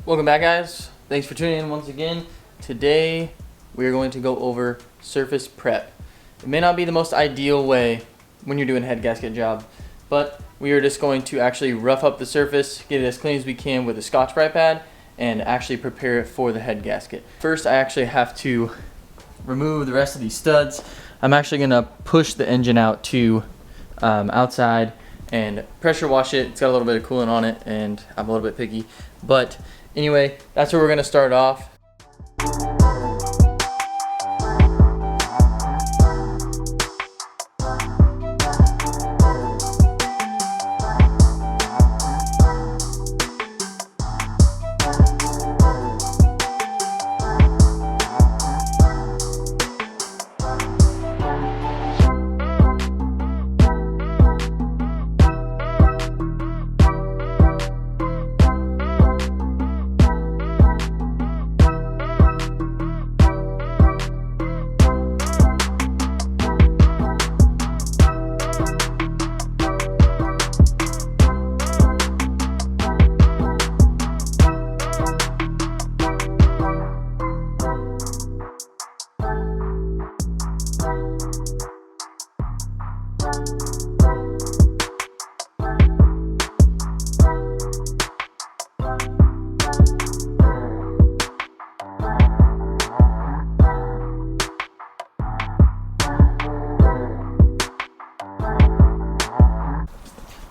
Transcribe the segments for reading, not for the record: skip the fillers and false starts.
Welcome back, guys. Thanks for tuning in once again. Today we are going to go over surface prep. It may not be the most ideal way when you're doing a head gasket job, but we are just going to actually rough up the surface, get it as clean as we can with a Scotch-Brite pad, and actually prepare it for the head gasket. First, I actually have to remove the rest of these studs. I'm actually going to push the engine out to outside and pressure wash it. It's got a little bit of coolant on it, and I'm a little bit picky, but anyway, that's where we're gonna start off.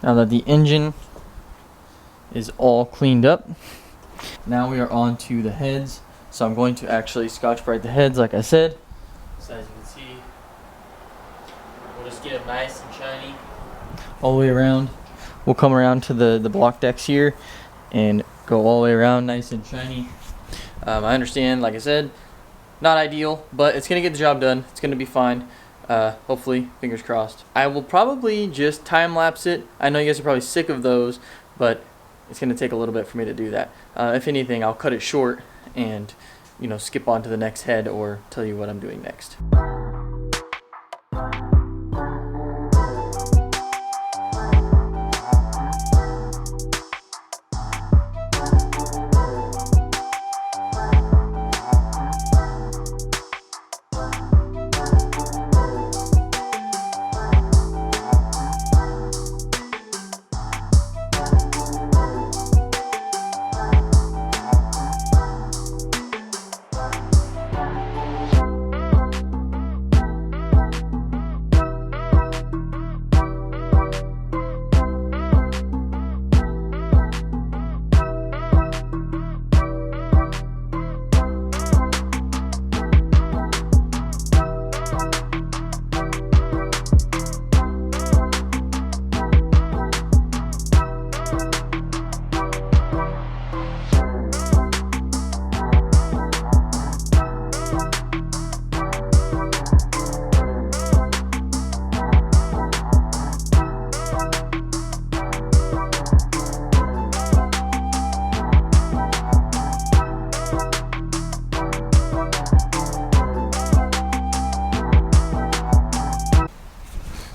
Now that the engine is all cleaned up, now we are on to the heads. So I'm going to actually Scotch-Brite the heads like I said. So as you can see, we'll just get them nice and shiny all the way around. We'll come around to the block decks here and go all the way around nice and shiny. I understand, like I said, not ideal, but it's going to get the job done. It's going to be fine. Hopefully, fingers crossed. I will probably just time lapse it. I know you guys are probably sick of those, but it's going to take a little bit for me to do that. If anything, I'll cut it short and, skip on to the next head or tell you what I'm doing next.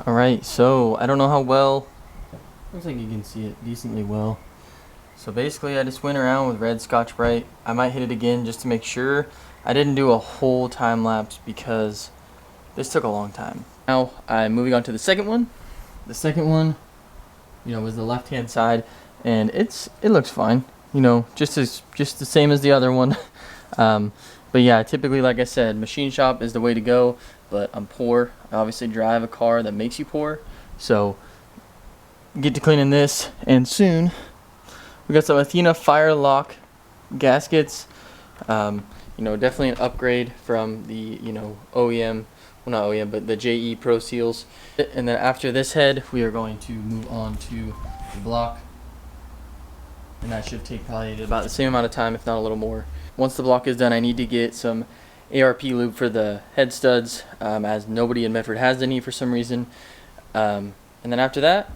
Alright, so I don't know how well, looks like you can see it decently well. So basically I just went around with red Scotch-Brite. I might hit it again just to make sure. I didn't do a whole time lapse because this took a long time. Now I'm moving on to the second one. The second one, was the left hand side, and it looks fine. Just the same as the other one. But yeah, typically, like I said, machine shop is the way to go, but I'm poor. I obviously drive a car that makes you poor, so get to cleaning this, and soon we got some Athena Fire Lock gaskets. Definitely an upgrade from the, OEM, well not OEM, but the JE Pro Seals. And then after this head, we are going to move on to the block, and that should take probably about the same amount of time, if not a little more. Once the block is done, I need to get some ARP lube for the head studs, as nobody in Medford has any for some reason. And then after that,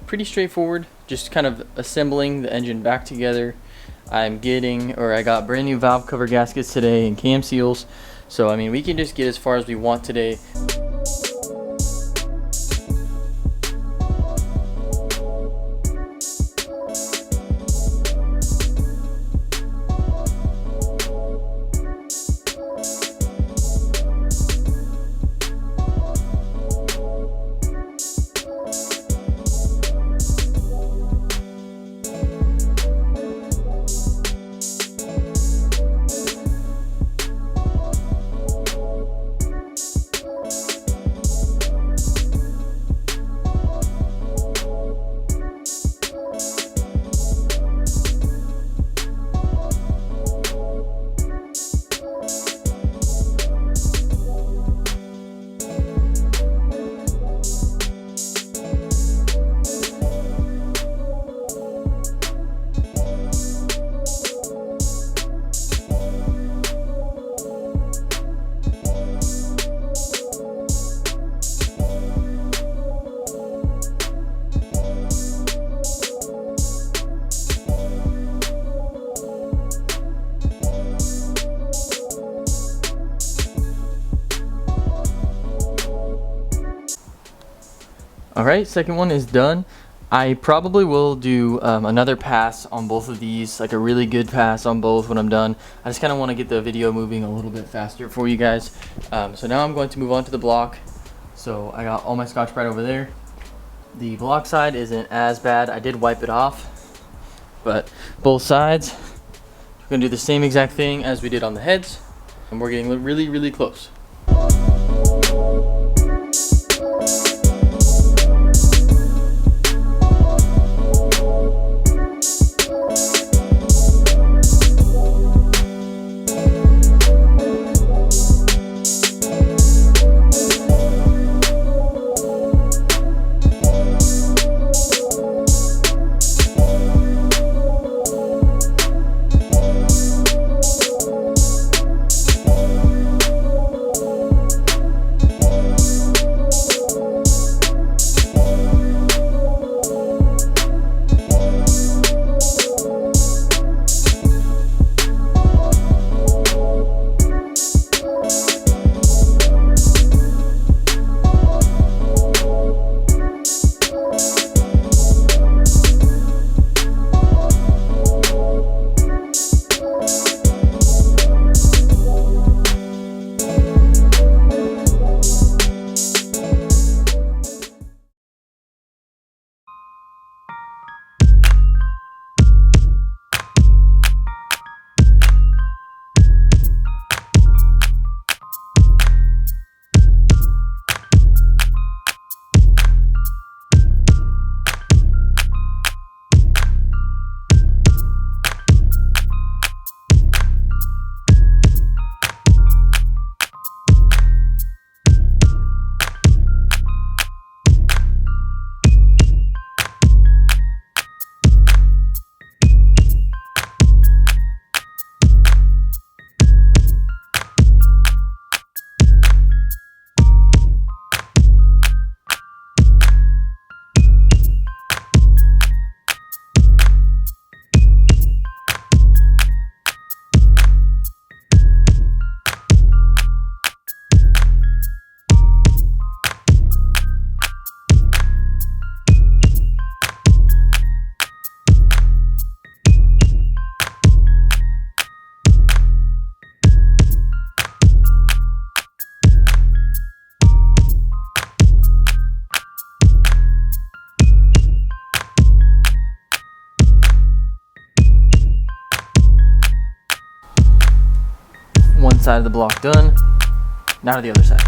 pretty straightforward, just kind of assembling the engine back together. I got brand new valve cover gaskets today and cam seals. So I mean, we can just get as far as we want today. Alright, second one is done. I probably will do another pass on both of these, like a really good pass on both when I'm done. I just kind of want to get the video moving a little bit faster for you guys. So now I'm going to move on to the block. So I got all my Scotch-Brite over there. The block side isn't as bad. I did wipe it off, but both sides, we're going to do the same exact thing as we did on the heads, and we're getting really, really close. One side of the block done. Now to the other side.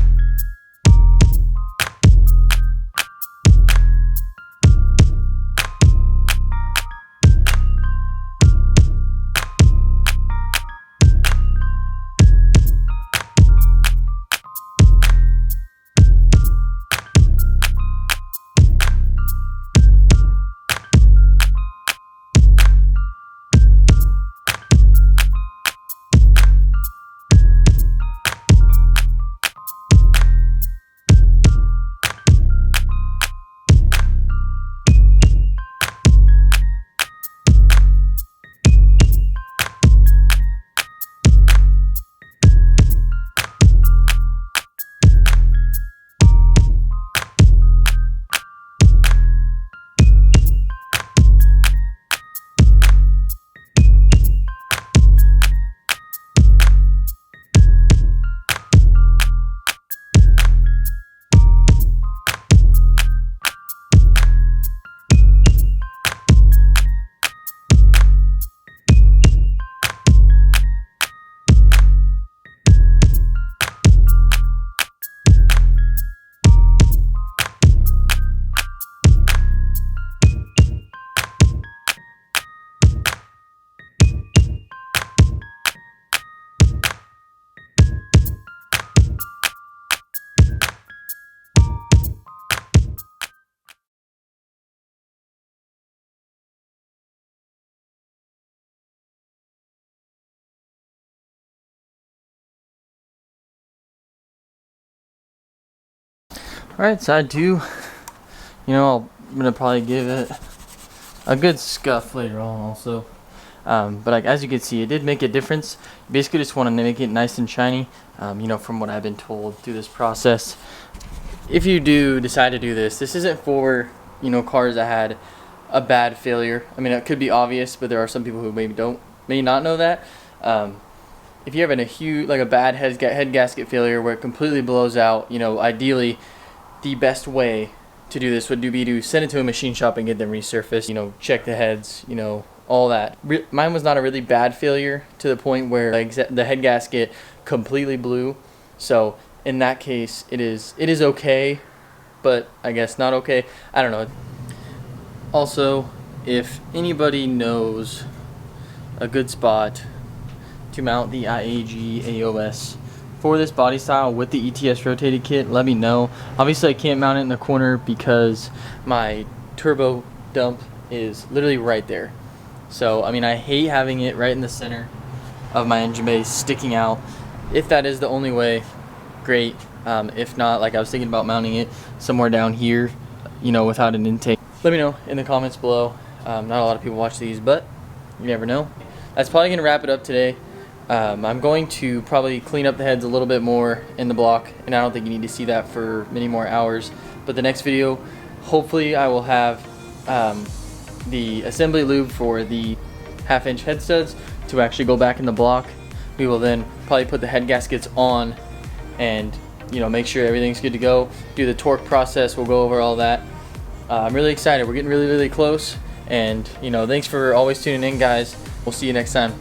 Alright, side two. I'm gonna probably give it a good scuff later on also. But like, as you can see, it did make a difference. You basically just want to make it nice and shiny, from what I've been told through this process. if you do decide to do this, this isn't for, you know, cars that had a bad failure. I mean, it could be obvious, but there are some people who may not know that. If you're having a bad head gasket failure where it completely blows out, you know, ideally the best way to do this would be to send it to a machine shop and get them resurfaced, you know, check the heads, you know, all that. Mine was not a really bad failure to the point where the head gasket completely blew. So in that case, it is okay, but I guess not okay. I don't know. Also, if anybody knows a good spot to mount the IAG AOS for this body style with the ETS rotated kit, let me know. Obviously I can't mount it in the corner because my turbo dump is literally right there. So I mean, I hate having it right in the center of my engine bay sticking out. If that is the only way, great. If not, like I was thinking about mounting it somewhere down here, you know, without an intake. Let me know in the comments below. Not a lot of people watch these, but you never know. That's probably gonna wrap it up today. I'm going to probably clean up the heads a little bit more in the block, and I don't think you need to see that for many more hours. But the next video, hopefully I will have the assembly lube for the 1/2 inch head studs to actually go back in the block. We will then probably put the head gaskets on and, you know, make sure everything's good to go. Do the torque process, we'll go over all that. I'm really excited. We're getting really, really close. And, you know, thanks for always tuning in, guys. We'll see you next time.